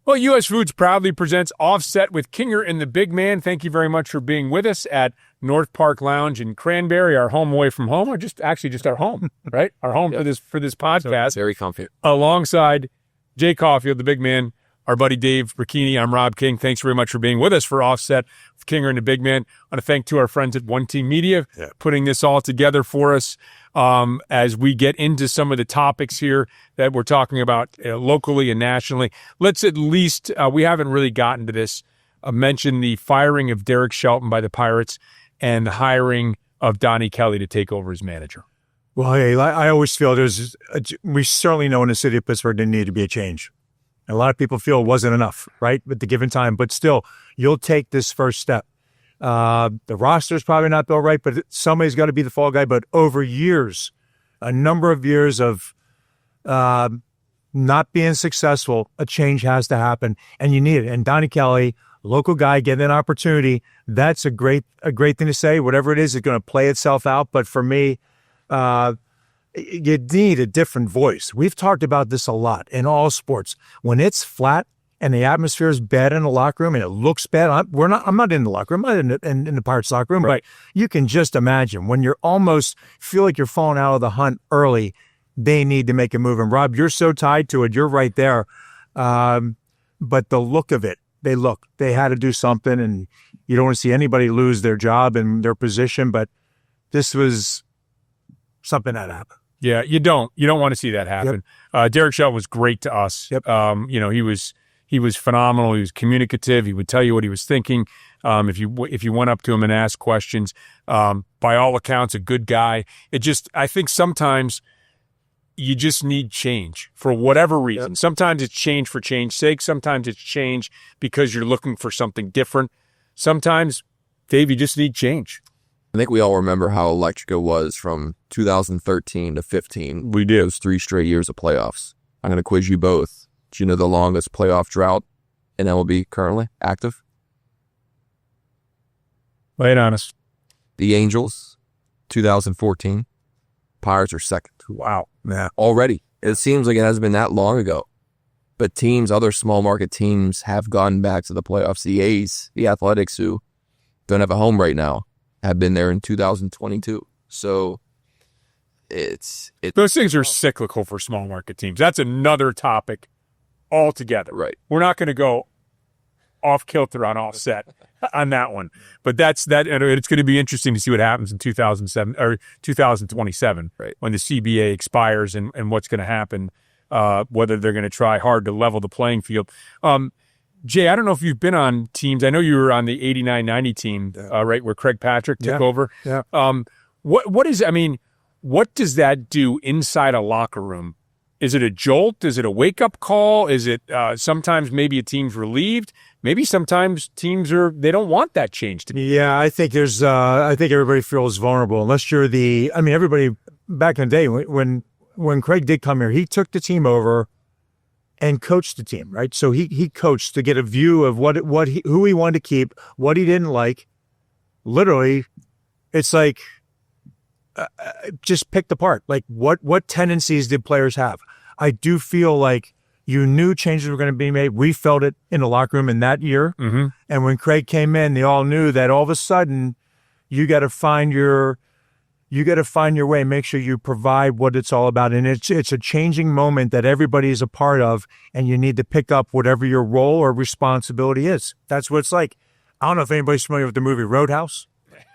Well, U.S. Foods proudly presents Offset with Kinger and the Big Man. Thank you very much for being with us at North Park Lounge in Cranberry, our home away from home, or just our home, right? Our home for this podcast. So very comfy. Alongside Jay Caulfield, the Big Man, our buddy Dave Bricchini. I'm Rob King. Thanks very much for being with us for Offset with Kinger and the Big Man. I want to thank to our friends at One Team Media putting this all together for us as we get into some of the topics here that we're talking about locally and nationally. Let's at least, we haven't really gotten to this, mention the firing of Derek Shelton by the Pirates and the hiring of Donnie Kelly to take over as manager. Well, hey, I always feel we certainly know in the city of Pittsburgh there needed to be a change. And a lot of people feel it wasn't enough, right, at the given time. But still, you'll take this first step. The roster's probably not built right, but somebody's got to be the fall guy. But over years, a number of years of not being successful, a change has to happen, and you need it. And Donnie Kelly, local guy, getting an opportunity, that's a great thing to say. Whatever it is going to play itself out. But for me, you need a different voice. We've talked about this a lot in all sports. When it's flat and the atmosphere is bad in the locker room and it looks bad, I'm not in the locker room. I'm not in the Pirates locker room. Right. But you can just imagine when you're almost feel like you're falling out of the hunt early, they need to make a move. And Rob, you're so tied to it. You're right there. But the look of it, they had to do something, and you don't want to see anybody lose their job and their position. But this was something that happened. Yeah, you don't want to see that happen. Yep. Derek Shelton was great to us. Yep. He was phenomenal. He was communicative. He would tell you what he was thinking. If you went up to him and asked questions, by all accounts, a good guy. I think sometimes you just need change for whatever reason. Yep. Sometimes it's change for change's sake. Sometimes it's change because you're looking for something different. Sometimes, Dave, you just need change. I think we all remember how electric it was from 2013 to 15. We do. Those 3 straight years of playoffs. I'm going to quiz you both. Do you know the longest playoff drought in MLB currently active? Lay it on us. The Angels, 2014. Pirates are second. Wow. Yeah. Already. It seems like it hasn't been that long ago. But other small market teams have gone back to the playoffs. The A's, the Athletics, who don't have a home right now, have been there in 2022. So those things are cyclical for small market teams. That's another topic altogether. Right. We're not going to go off kilter on Offset on that one. But that's that, and it's going to be interesting to see what happens in 2007 or 2027, right, when the CBA expires and what's going to happen, whether they're going to try hard to level the playing field. Jay, I don't know if you've been on teams. I know you were on the 89-90 team, right, where Craig Patrick took over. Yeah. What does that do inside a locker room? Is it a jolt? Is it a wake-up call? Is it sometimes maybe a team's relieved? Maybe sometimes teams they don't want that change to be. Yeah, I think I think everybody feels vulnerable unless you're everybody back in the day when Craig did come here, he took the team over and coached the team, right? So he coached to get a view of who he wanted to keep, what he didn't like. Literally, it's like just picked apart. Like what tendencies did players have? I do feel like you knew changes were going to be made. We felt it in the locker room in that year. Mm-hmm. And when Craig came in, they all knew that all of a sudden you got to find your way, make sure you provide what it's all about. And it's a changing moment that everybody is a part of, and you need to pick up whatever your role or responsibility is. That's what it's like. I don't know if anybody's familiar with the movie Roadhouse.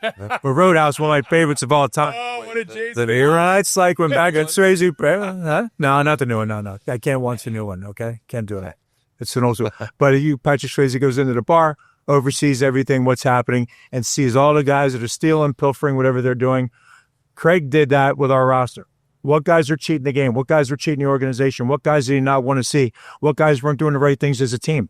But Roadhouse, one of my favorites of all time. Oh, what a Jay! It's like when back at Swayze. Huh? No, not the new one. No. I can't watch the new one, okay? Can't do it. It's an old one. But Patrick Swayze goes into the bar, oversees everything, what's happening, and sees all the guys that are stealing, pilfering, whatever they're doing. Craig did that with our roster. What guys are cheating the game? What guys are cheating the organization? What guys did he not want to see? What guys weren't doing the right things as a team?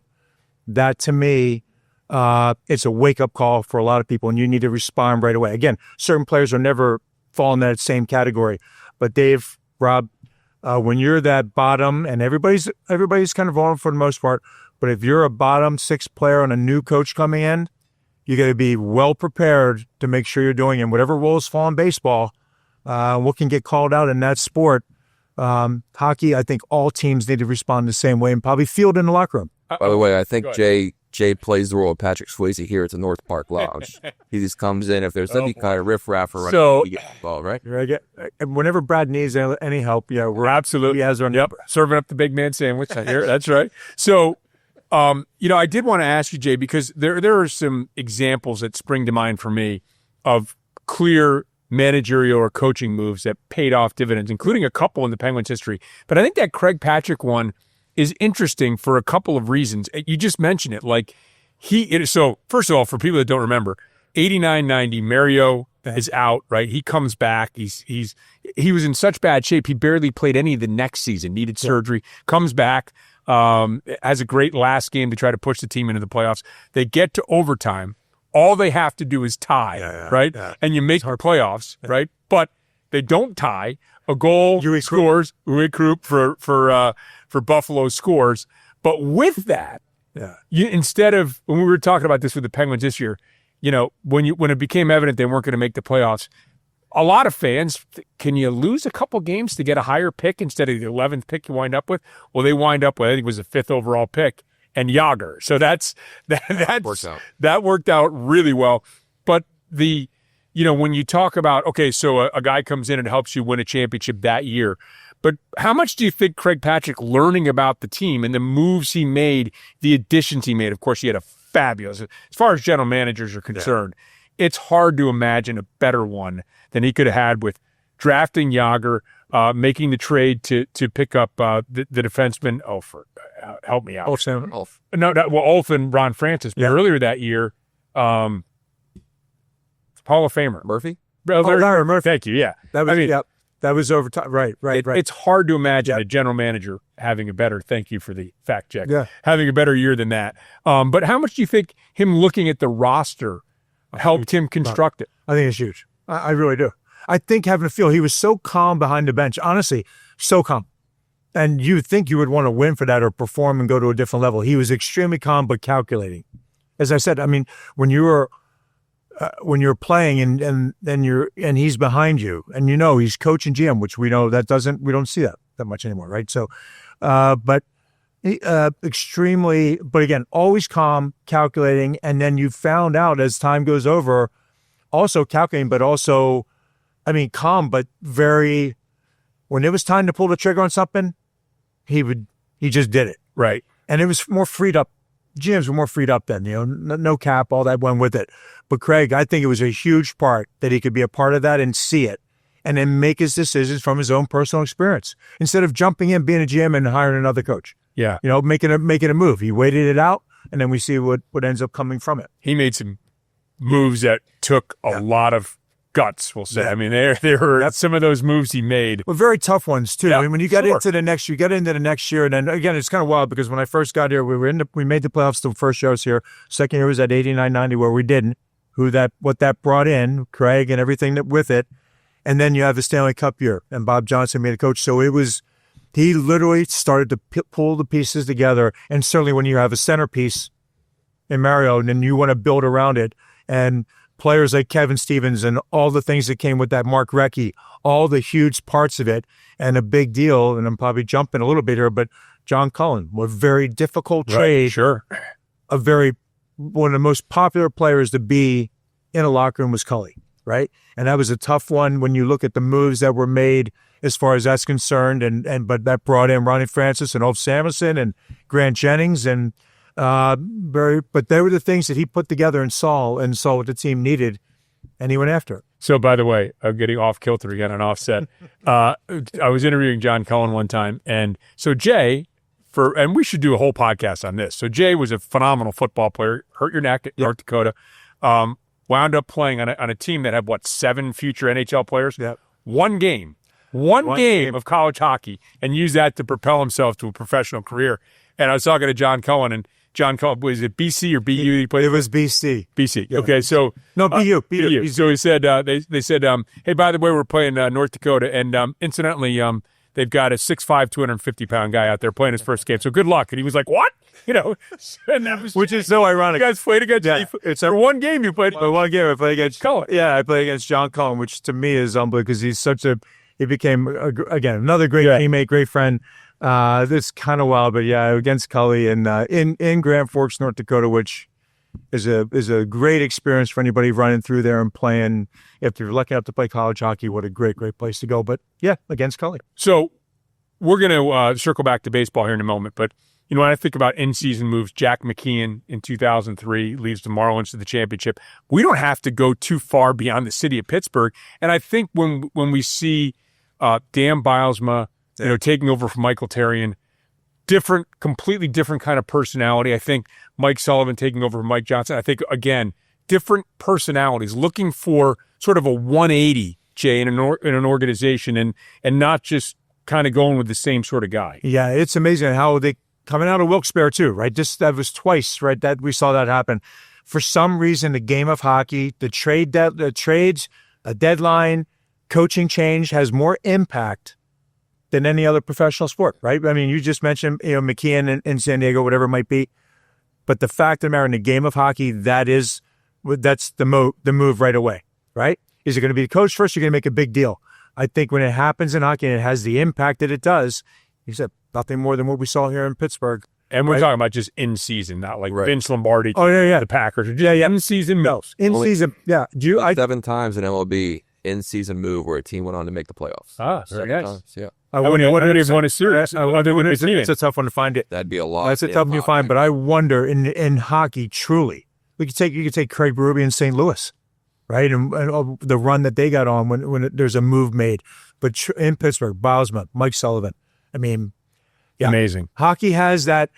That, to me, it's a wake-up call for a lot of people, and you need to respond right away. Again, certain players will never fall in that same category. But Dave, Rob, when you're that bottom, and everybody's kind of vulnerable for the most part, but if you're a bottom 6 player on a new coach coming in, you got to be well prepared to make sure you're doing in whatever roles fall in baseball. What can get called out in that sport? Hockey, I think all teams need to respond the same way and probably feel it in the locker room. By the way, I think Go ahead. Jay plays the role of Patrick Swayze here at the North Park Lounge. He just comes in if there's any kind of riffraff around. So- he gets involved, right? Whenever Brad needs any help, we're Absolutely. He has our Yep. Serving up the big man sandwich here. That's right. So, I did want to ask you, Jay, because there are some examples that spring to mind for me of clear managerial or coaching moves that paid off dividends, including a couple in the Penguins' history. But I think that Craig Patrick one is interesting for a couple of reasons. You just mentioned it. Like so first of all, for people that don't remember, 89-90, Mario is out, right? He comes back. He was in such bad shape. He barely played any of the next season, needed surgery, comes back, has a great last game to try to push the team into the playoffs. They get to overtime. All they have to do is tie, right? Yeah. And you make playoffs, right? But they don't tie. A goal scores. Uwe Krupp for Buffalo scores. But with that, instead of, when we were talking about this with the Penguins this year, when it became evident they weren't going to make the playoffs, a lot of fans, can you lose a couple games to get a higher pick instead of the 11th pick you wind up with? Well, they wind up with, I think it was the 5th overall pick and Jágr. So that worked out really well. But when you talk about, okay, so a guy comes in and helps you win a championship that year, but how much do you think Craig Patrick, learning about the team and the moves he made, the additions he made, of course, he had a fabulous, as far as general managers are concerned, it's hard to imagine a better one than he could have had with drafting Jágr, making the trade to pick up the defenseman. Help me out. Ulf. Ulf and Ron Francis. But earlier that year, Hall of Famer. Murphy? Larry Murphy. Thank you, yeah. That was over time. Right. It's hard to imagine a general manager having a better, thank you for the fact check, having a better year than that. But how much do you think him looking at the roster helped him construct it? I think it's huge. I really do. I think having a feel, he was so calm behind the bench, honestly, so calm. And you would think you would want to win for that or perform and go to a different level. He was extremely calm but calculating. As I said, I mean, when you're playing and he's behind you, and he's coach and GM, which we know we don't see that much anymore, right? So, but extremely, but again, always calm, calculating, and then you found out as time goes over, also calculating, but also, calm, but very. When it was time to pull the trigger on something, he just did it, right? And it was more freed up. GMs were more freed up then, no cap, all that went with it. But Craig, I think it was a huge part that he could be a part of that and see it and then make his decisions from his own personal experience instead of jumping in, being a GM and hiring another coach. Yeah. Making a move. He waited it out and then we see what ends up coming from it. He made some moves that took a lot of guts, we'll say. Yeah. There were some of those moves he made. Well, very tough ones too. Yeah, when you got into the next year, and then again, it's kind of wild because when I first got here, we made the playoffs the first year I was here. Second year was at 89-90 where we didn't. What that brought in, Craig and everything with it, and then you have the Stanley Cup year, and Bob Johnson made a coach. So he literally started to pull the pieces together, and certainly when you have a centerpiece in Mario, and then you want to build around it, and players like Kevin Stevens and all the things that came with that, Mark Recchi, all the huge parts of it, and a big deal, and I'm probably jumping a little bit here, but John Cullen, a very difficult trade. Right, sure. One of the most popular players to be in a locker room was Cully, right? And that was a tough one when you look at the moves that were made as far as that's concerned, but that brought in Ronnie Francis and Ulf Samuelsson and Grant Jennings but they were the things that he put together and saw what the team needed, and he went after it. So, by the way, I'm getting off kilter again on offset. I was interviewing John Cullen one time, and so Jay, and we should do a whole podcast on this. So Jay was a phenomenal football player, hurt your neck at North Dakota, wound up playing on a team that had, 7 future NHL players? Yep. One game of college hockey, and used that to propel himself to a professional career. And I was talking to John Cullen, and John Cullen, was it BC or BU he played? It was BC. BC. Yeah. Okay, so no, BU. So he said, they said, hey, by the way, we're playing North Dakota, and incidentally, they've got a 6'5", 250-pound guy out there playing his first game. So good luck. And he was like, what? And that was which is so ironic. You guys played against. Yeah, it's one game you played. One game I played against Cullen. Yeah, I played against John Cullen, which to me is unbelievable because he became again another great teammate, great friend. This kind of wild, but yeah, against Cully and in Grand Forks, North Dakota, which is a great experience for anybody running through there and playing. If you're lucky enough to play college hockey, what a great place to go. But yeah, against Cully. So we're going to circle back to baseball here in a moment. But, you know, when I think about in-season moves, Jack McKeon in 2003 leads the Marlins to the championship. We don't have to go too far beyond the city of Pittsburgh. And I think when we see Dan Bilesma, you know, taking over from Michael Therrien, completely different kind of personality. I think Mike Sullivan taking over from Mike Johnson. I think, again, different personalities, looking for sort of a 180, Jay, in an organization and not just kind of going with the same sort of guy. Yeah, it's amazing how they coming out of Wilkes-Barre too, right? That was twice, right? That we saw that happen. For some reason, the game of hockey, the trades, a deadline, coaching change has more impact than any other professional sport, right? I mean, you just mentioned, you know, McKeon in San Diego, whatever it might be. But the fact of the matter, in the game of hockey, that's the move right away, right? Is it going to be the coach first? You're going to make a big deal. I think when it happens in hockey and it has the impact that it does, he said nothing more than what we saw here in Pittsburgh. And we're talking about just in season, not like Vince Lombardi. Oh, yeah. The Packers. Yeah. In season moves. In season, yeah. 7 times in MLB in-season move where a team went on to make the playoffs. Very nice. Times, yeah. I wouldn't have won a series. It's a tough one to find. That'd be a lot. That's a tough one to find. But I wonder in hockey, truly, you could take Craig Berube in St. Louis, right, and the run that they got on when there's a move made. But in Pittsburgh, Bilesma, Mike Sullivan, I mean, yeah, amazing. Hockey has that,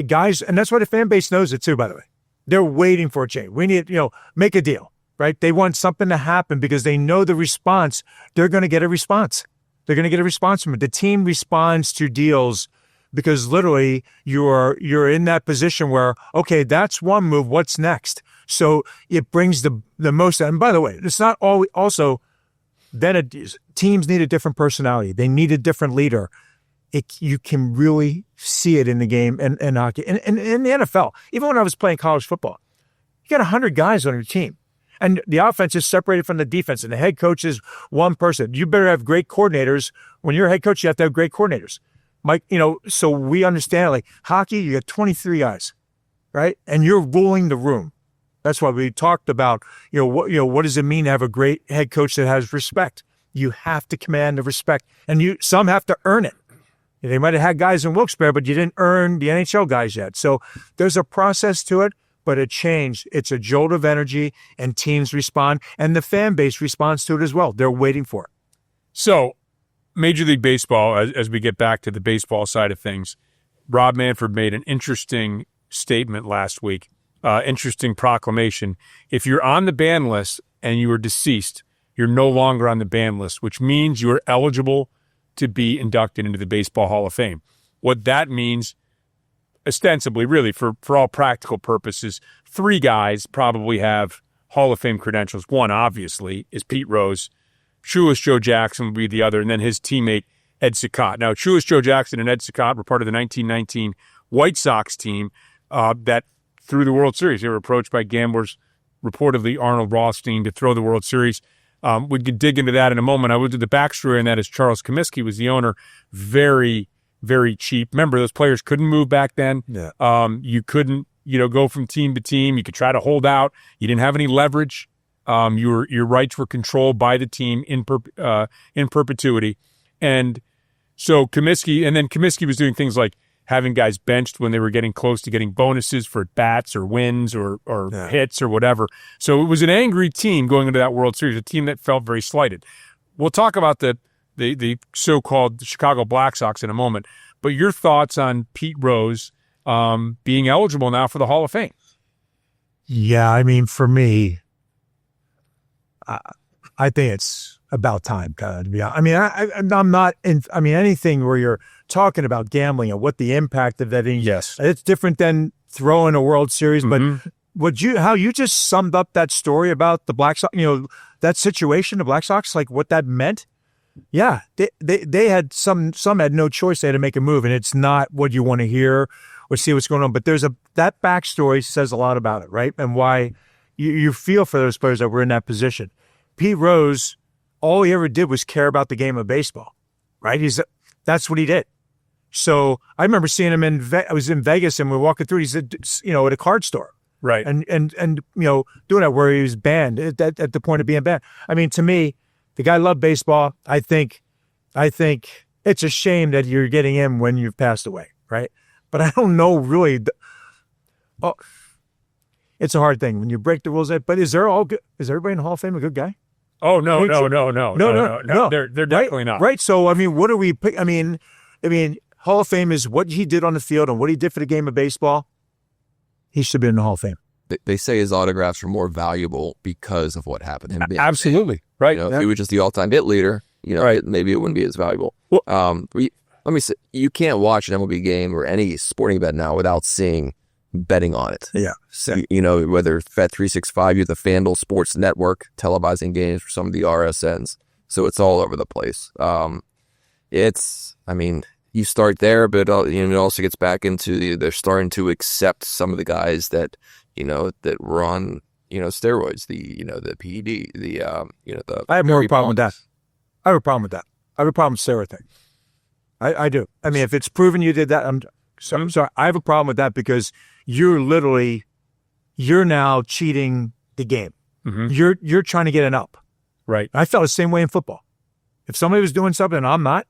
guys, and that's why the fan base knows it too. By the way, they're waiting for a change. We need, make a deal, right? They want something to happen because they know the response. They're going to get a response. They're going to get a response from it. The team responds to deals because literally you're in that position where, okay, that's one move. What's next? So it brings the most. And by the way, it's not always also. Then teams need a different personality. They need a different leader. You can really see it in the game and hockey. And in the NFL, even when I was playing college football, you got 100 guys on your team. And the offense is separated from the defense. And the head coach is one person. You better have great coordinators. When you're a head coach, you have to have great coordinators. Mike, so we understand, like hockey, you got 23 guys, right? And you're ruling the room. That's why we talked about, what does it mean to have a great head coach that has respect? You have to command the respect, and some have to earn it. They might have had guys in Wilkes-Barre, but you didn't earn the NHL guys yet. So there's a process to it, but a change. It's a jolt of energy, and teams respond, and the fan base responds to it as well. They're waiting for it. So Major League Baseball, as we get back to the baseball side of things, Rob Manfred made an interesting statement last week. Interesting proclamation. If you're on the ban list and you are deceased, you're no longer on the ban list, which means you are eligible to be inducted into the Baseball Hall of Fame. What that means, ostensibly, really, for all practical purposes, 3 guys probably have Hall of Fame credentials. One, obviously, is Pete Rose. Shoeless Joe Jackson would be the other, and then his teammate, Ed Cicotte. Now, Shoeless Joe Jackson and Ed Cicotte were part of the 1919 White Sox team that through the World Series. They were approached by gamblers, reportedly Arnold Rothstein, to throw the World Series. We could dig into that in a moment. I would do the backstory, and that is Charles Comiskey was the owner. Very, very cheap. Remember, those players couldn't move back then. Yeah. You couldn't, go from team to team. You could try to hold out. You didn't have any leverage. Your rights were controlled by the team in perpetuity. And so Comiskey was doing things like having guys benched when they were getting close to getting bonuses for bats or wins or hits or whatever. So it was an angry team going into that World Series, a team that felt very slighted. We'll talk about the so-called Chicago Black Sox in a moment, but your thoughts on Pete Rose being eligible now for the Hall of Fame? Yeah, I mean, for me, I think it's about time, to be honest. I mean, I'm not in. I mean, anything where you're talking about gambling and what the impact of that is. Yes, it's different than throwing a World Series. Mm-hmm. But how you just summed up that story about the Black Sox, that situation, the Black Sox, like what that meant. Yeah, they had some had no choice. They had to make a move, and it's not what you want to hear or see what's going on. But that backstory says a lot about it, right? And why you feel for those players that were in that position. Pete Rose, all he ever did was care about the game of baseball, right? That's what he did. So I remember seeing him I was in Vegas and we were walking through. He said, at a card store, Right. and doing that where he was banned at the point of being banned. I mean, to me, the guy loved baseball. I think it's a shame that you're getting him when you've passed away, right? But I don't know really. It's a hard thing when you break the rules. But is everybody in the Hall of Fame a good guy? Oh no. They're definitely right, not. Right. So I mean, what are we? I mean, Hall of Fame is what he did on the field and what he did for the game of baseball. He should be in the Hall of Fame. They say his autographs are more valuable because of what happened. Him being Absolutely. Right. If he was just the all-time hit leader, right. Maybe it wouldn't be as valuable. Well, let me say, you can't watch an MLB game or any sporting bet now without seeing betting on it. Yeah. Whether Bet365, you have the FanDuel Sports Network televising games for some of the RSNs. So it's all over the place. You start there, but it also gets back into they're starting to accept some of the guys that that were on steroids, the PED, I have more problem with that. I have a problem with that. I have a problem with steroid thing. I do. I mean, if it's proven you did that, I'm sorry. I have a problem with that because you're now cheating the game. Mm-hmm. You're trying to get an up. Right. I felt the same way in football. If somebody was doing something and I'm not,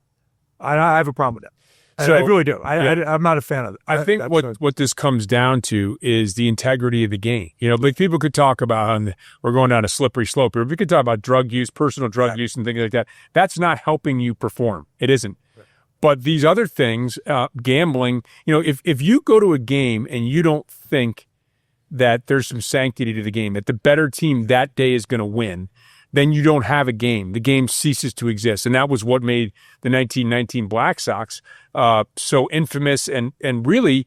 I have a problem with that. I really do. I'm not a fan of it. I think what this comes down to is the integrity of the game. Like people could talk about, we're going down a slippery slope here. We could talk about drug use, personal drug use and things like that. That's not helping you perform. It isn't. Right. But these other things, gambling, if you go to a game and you don't think that there's some sanctity to the game, that the better team that day is going to win, then you don't have a game. The game ceases to exist. And that was what made the 1919 Black Sox so infamous and really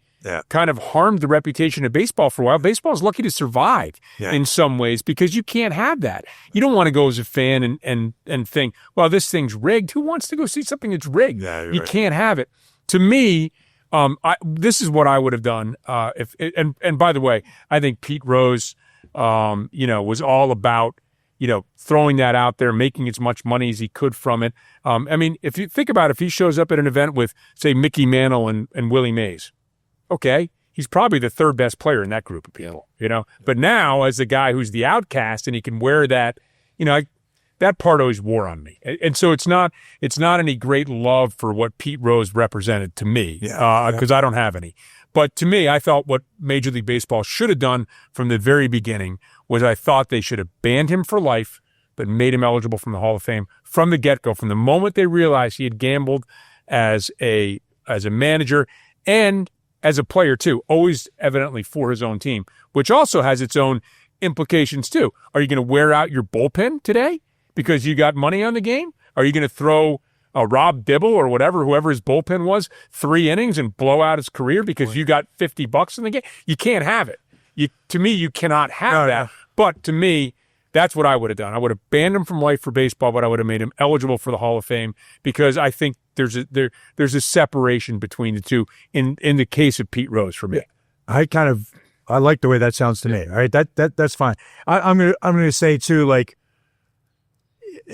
kind of harmed the reputation of baseball for a while. Baseball is lucky to survive in some ways because you can't have that. You don't want to go as a fan and think, well, this thing's rigged. Who wants to go see something that's rigged? Yeah, you can't have it. To me, this is what I would have done. And by the way, I think Pete Rose, was all about throwing that out there, making as much money as he could from it. If you think about it, if he shows up at an event with, say, Mickey Mantle and Willie Mays, okay, he's probably the third best player in that group of people, But now, as the guy who's the outcast and he can wear that, that part always wore on me. And so it's not any great love for what Pete Rose represented to me, because I don't have any. But to me, I felt what Major League Baseball should have done from the very beginning was I thought they should have banned him for life, but made him eligible from the Hall of Fame from the get-go, from the moment they realized he had gambled as a manager and as a player too, always evidently for his own team, which also has its own implications too. Are you going to wear out your bullpen today because you got money on the game? Are you going to throw Rob Dibble or whoever his bullpen was, 3 innings and blow out his career because you got $50 in the game? You can't have it. To me, you cannot have that. But to me, that's what I would have done. I would have banned him from life for baseball, but I would have made him eligible for the Hall of Fame because I think there's a separation between the two in the case of Pete Rose for me. Yeah. I like the way that sounds to me. All right, that's fine. I'm gonna say too, like,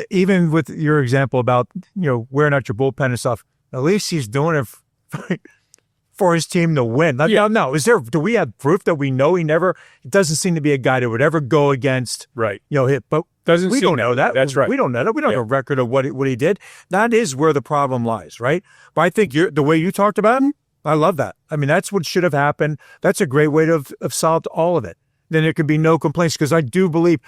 even with your example about wearing out your bullpen and stuff, at least he's doing it for his team to win. No, do we have proof that we know he never? It doesn't seem to be a guy that would ever go against hit. But we don't know that. That's right. We don't know that. We don't have a record of what he did. That is where the problem lies, right? But I think the way you talked about him, I love that. I mean, that's what should have happened. That's a great way to have solved all of it. Then there could be no complaints because I do believe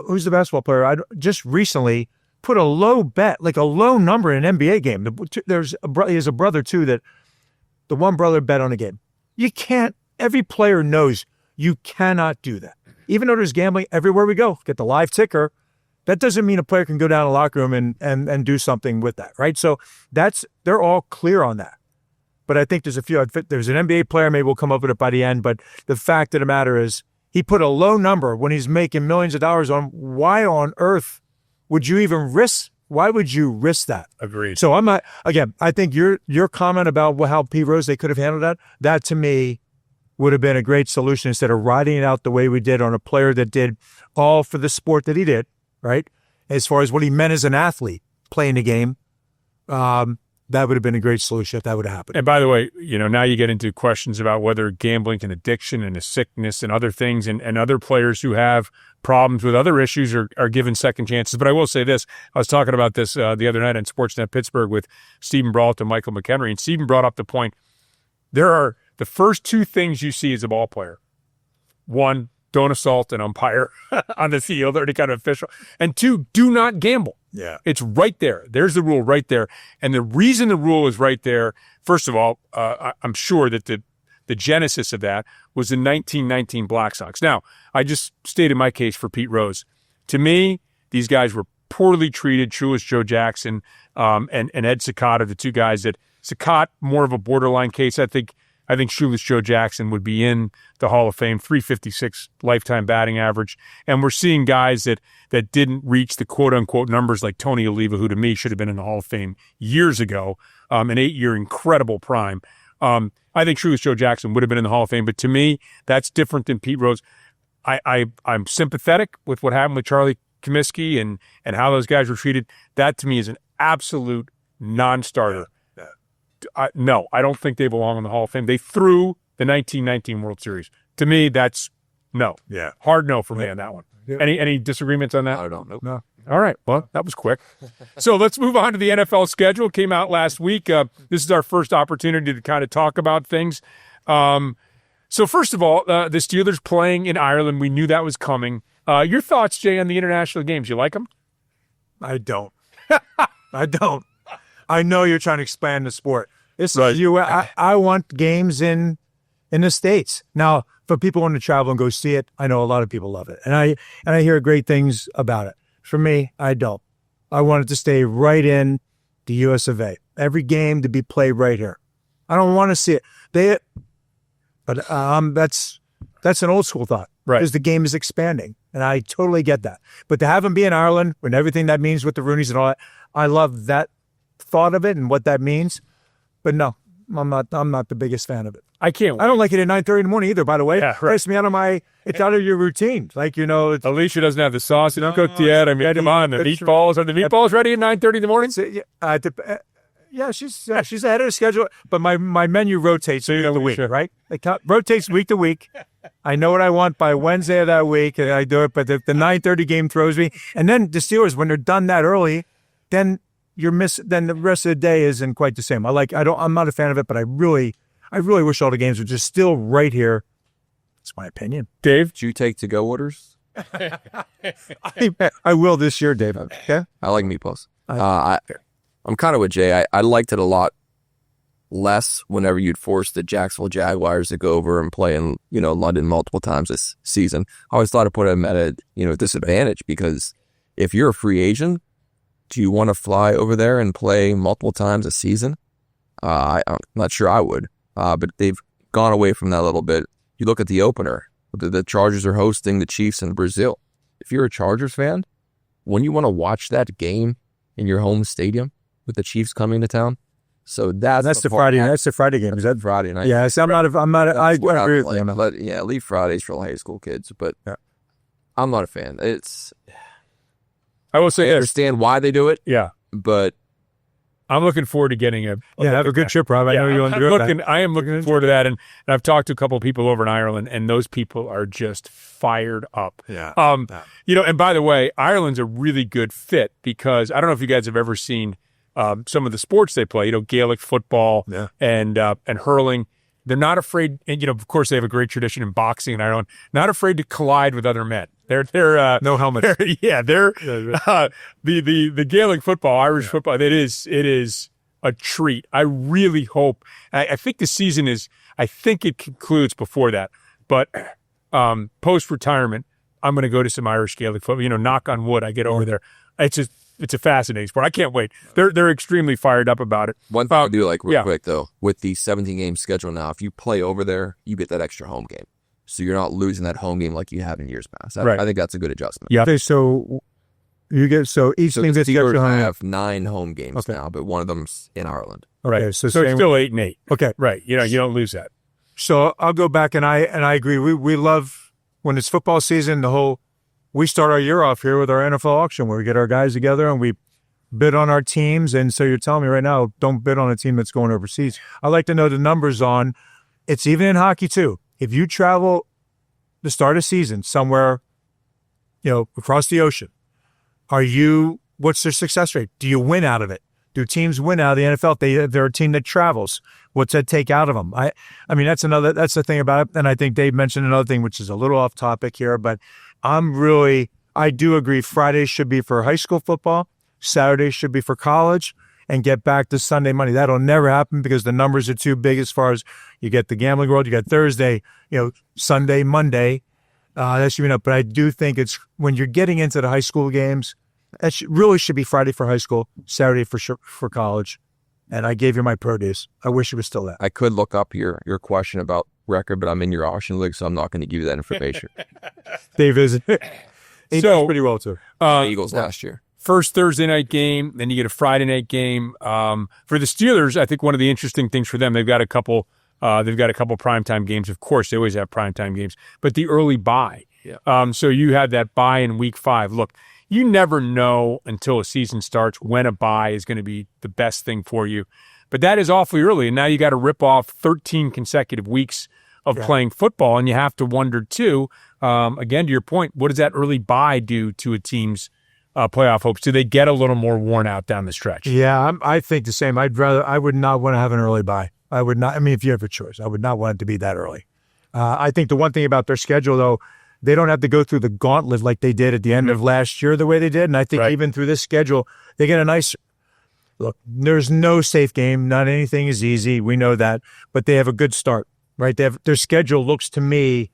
who's the basketball player? I just recently put a low bet, like a low number in an NBA game. He has a brother too that the one brother bet on a game. You can't. Every player knows you cannot do that. Even though there's gambling everywhere we go, get the live ticker. That doesn't mean a player can go down to the locker room and do something with that, right? So they're all clear on that. But I think there's an NBA player, maybe we'll come up with it by the end, but the fact of the matter is he put a low number when he's making millions of dollars on. Why on earth would you even risk? Why would you risk that? Agreed. So I'm not, again, I think your comment about how Pete Rose, they could have handled that to me would have been a great solution instead of riding it out the way we did on a player that did all for the sport that he did, right? As far as what he meant as an athlete playing the game. that would have been a great solution if that would have happened. And by the way, now you get into questions about whether gambling and addiction and a sickness and other things and other players who have problems with other issues are given second chances. But I will say this. I was talking about this the other night on Sportsnet Pittsburgh with Stephen Brault and Michael McHenry, and Stephen brought up the point. There are the first two things you see as a ball player. One, don't assault an umpire on the field or any kind of official. And two, do not gamble. Yeah. It's right there. There's the rule right there. And the reason the rule is right there, first of all, I'm sure that the genesis of that was the 1919 Black Sox. Now, I just stated my case for Pete Rose. To me, these guys were poorly treated. Truist Joe Jackson and Ed Cicotta, the two guys that Cicotta, more of a borderline case. I think Shoeless Joe Jackson would be in the Hall of Fame, 356 lifetime batting average. And we're seeing guys that didn't reach the quote-unquote numbers like Tony Oliva, who to me should have been in the Hall of Fame years ago, an 8-year incredible prime. I think Shoeless Joe Jackson would have been in the Hall of Fame, but to me, that's different than Pete Rose. I'm sympathetic with what happened with Charlie Comiskey and how those guys were treated. That to me is an absolute non-starter. No, I don't think they belong in the Hall of Fame. They threw the 1919 World Series. To me, that's no. Yeah. Hard no for me on that one. Yeah. Any disagreements on that? I don't know. No. All right. Well, that was quick. So let's move on to the NFL schedule. Came out last week. This is our first opportunity to kind of talk about things. So first of all, the Steelers playing in Ireland. We knew that was coming. Your thoughts, Jay, on the international games? You like them? I don't. I don't. I know you're trying to expand the sport. This right. is you. I want games in the States. Now, for people who want to travel and go see it, I know a lot of people love it, and I hear great things about it. For me, I don't. I want it to stay right in the U.S. of A. Every game to be played right here. I don't want to see it. But that's an old school thought, right? Because the game is expanding, and I totally get that. But to have them be in Ireland, and everything that means with the Roonies and all that, I love that thought of it and what that means. But no, I'm not the biggest fan of it. I can't. I don't like it at 9:30 in the morning either. By the way, yeah, right. It's me out of it's out of your routine. Like it's, Alicia doesn't have the sauce. It's cooked yet. I mean, come on, the meatballs are the meatballs ready at 9:30 in the morning? Yeah, she's ahead of the schedule. But my menu rotates week to week, right? It rotates week to week. I know what I want by Wednesday of that week, and I do it. But the 9:30 game throws me. And then the Steelers, when they're done that early, then then the rest of the day isn't quite the same. I'm not a fan of it, but I really wish all the games were just still right here. That's my opinion. Dave, do you take to-go orders? I will this year, Dave. Okay. I like meatballs. I'm kind of with Jay. I liked it a lot less whenever you'd force the Jacksonville Jaguars to go over and play in London multiple times this season. I always thought it put them at a disadvantage, because if you're a free agent, do you want to fly over there and play multiple times a season? I'm not sure I would, but they've gone away from that a little bit. You look at the opener. The Chargers are hosting the Chiefs in Brazil. If you're a Chargers fan, wouldn't you want to watch that game in your home stadium with the Chiefs coming to town? So that's the Friday. That's the Friday game. Is that Friday night? Yeah, so I agree with you. Yeah, leave Fridays for high school kids, but I'm not a fan. I will say, I understand why they do it. Yeah, but I'm looking forward to getting have a good trip, Rob. I know you want to do it. I am looking forward to that, and I've talked to a couple of people over in Ireland, and those people are just fired up. Yeah. And by the way, Ireland's a really good fit, because I don't know if you guys have ever seen some of the sports they play. Gaelic football and hurling. They're not afraid, and of course they have a great tradition in boxing in Ireland. Not afraid to collide with other men. They're no helmets. They're the Gaelic football, Irish football. It is a treat. I really hope. I think the season is. I think it concludes before that, but post retirement, I'm going to go to some Irish Gaelic football. Knock on wood, I get over there. It's a fascinating sport. I can't wait. They're extremely fired up about it. One thing I do like real quick, though, with the 17-game schedule now, if you play over there, you get that extra home game. So you're not losing that home game like you have in years past. Right. I think that's a good adjustment. Yeah. Okay, so each team gets Steelers home. have 9 home games now, but one of them's in Ireland. Right. Okay, so it's still 8 and 8. Okay. Right. You don't lose that. So I'll go back, and I agree. We love when it's football season. We start our year off here with our NFL auction, where we get our guys together and we bid on our teams. And so you're telling me right now, don't bid on a team that's going overseas. I'd like to know the numbers on, it's even in hockey too. If you travel to start a season somewhere, across the ocean, what's their success rate? Do you win out of it? Do teams win out of the NFL? They're a team that travels. What's that take out of them? I mean, that's the thing about it. And I think Dave mentioned another thing, which is a little off topic here, but I do agree Fridays should be for high school football. Saturdays should be for college, and get back to Sunday, Monday. That'll never happen because the numbers are too big as far as you get the gambling world. You got Thursday, Sunday, Monday. That should be enough. But I do think it's when you're getting into the high school games, that really should be Friday for high school, Saturday for college. And I gave you my pro days. I wish it was still that. I could look up your question about record, but I'm in your auction league, so I'm not going to give you that information. Dave is So pretty well too. Eagles last year. First Thursday night game, then you get a Friday night game. For the Steelers, I think one of the interesting things for them, they've got a couple primetime games. Of course, they always have primetime games, but the early bye. Yeah. So you had that bye in week 5. Look, you never know until a season starts when a bye is going to be the best thing for you. But that is awfully early, and now you got to rip off 13 consecutive weeks of playing football, and you have to wonder, too, again, to your point, what does that early bye do to a team's playoff hopes? Do they get a little more worn out down the stretch? Yeah, I think the same. I would not want to have an early bye. I would not. I mean, if you have a choice, I would not want it to be that early. I think the one thing about their schedule, though, they don't have to go through the gauntlet like they did at the end of last year the way they did. And I think even through this schedule, they get a nice look. There's no safe game. Not anything is easy. We know that. But they have a good start, right? Their schedule looks to me,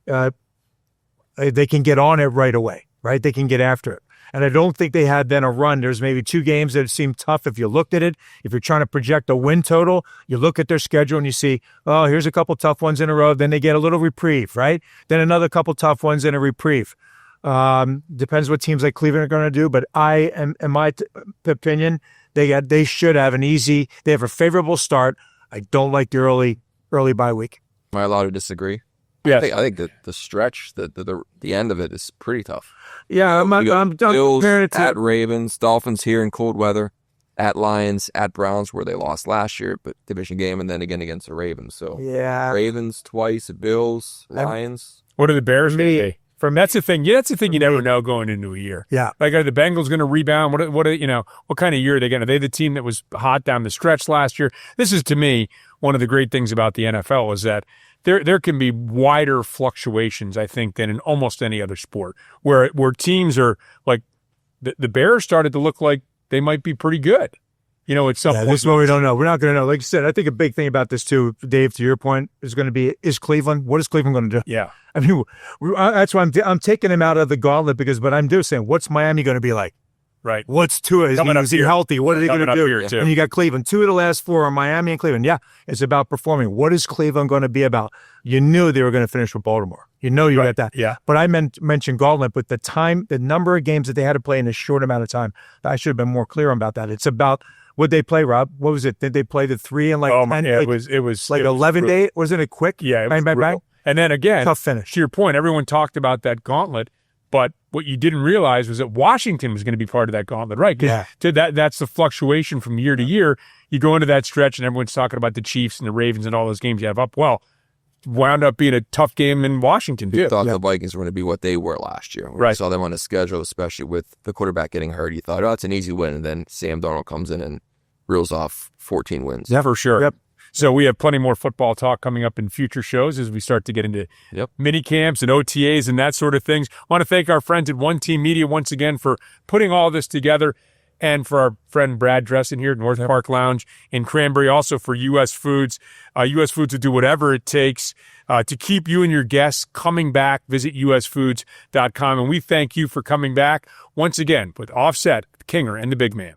they can get on it right away, right? They can get after it. And I don't think they had then a run. There's maybe 2 games that seemed tough if you looked at it. If you're trying to project a win total, you look at their schedule and you see, oh, here's a couple tough ones in a row. Then they get a little reprieve, right? Then another couple tough ones in a reprieve. Depends what teams like Cleveland are going to do. But in my opinion, they should have they have a favorable start. I don't like the early bye week. Am I allowed to disagree? Yes. I think that the stretch, the end of it is pretty tough. Yeah, I'm Bills, comparing it to at Ravens, Dolphins here in cold weather, at Lions, at Browns where they lost last year, but division game, and then again against the Ravens. So Ravens twice, Bills, Lions. What are the Bears going to be? That's the thing. Yeah, that's the thing you never know going into a year. Yeah. Like, are the Bengals going to rebound? What kind of year are they going to? Are they the team that was hot down the stretch last year? This is, to me, one of the great things about the NFL is that there can be wider fluctuations, I think, than in almost any other sport, where teams are like the Bears started to look like they might be pretty good. At some point. This is what we don't know. We're not going to know. Like you said, I think a big thing about this too, Dave, to your point, is going to be, is Cleveland, what is Cleveland going to do? Yeah. I mean, that's why I'm taking him out of the gauntlet but I'm saying, what's Miami going to be like? Right. What's Tua? Is he healthy? What are they going to do? Here, and you got Cleveland. 2 of the last 4 are Miami and Cleveland. Yeah, it's about performing. What is Cleveland going to be about? You knew they were going to finish with Baltimore. You got that. Yeah. But I mentioned gauntlet, but the number of games that they had to play in a short amount of time, I should have been more clear about that. It's about what they play, Rob. What was it? Did they play the 3 and 10? Yeah, it was like 11 days. Wasn't it quick? Yeah. Bang, bang, bang. And then again, tough finish. To your point, everyone talked about that gauntlet. But what you didn't realize was that Washington was going to be part of that gauntlet, right? Yeah. That's the fluctuation from year to year. You go into that stretch and everyone's talking about the Chiefs and the Ravens and all those games you have up. Well, wound up being a tough game in Washington, too. You thought the Vikings were going to be what they were last year. When you saw them on the schedule, especially with the quarterback getting hurt, you thought, it's an easy win. And then Sam Darnold comes in and reels off 14 wins. Yeah, for sure. Yep. So we have plenty more football talk coming up in future shows as we start to get into mini camps and OTAs and that sort of things. I want to thank our friends at One Team Media once again for putting all this together, and for our friend Brad Dressen here at North Park Lounge in Cranberry, also for U.S. Foods. U.S. Foods will do whatever it takes to keep you and your guests coming back. Visit usfoods.com, and we thank you for coming back once again with Offset, Kinger, and the Big Man.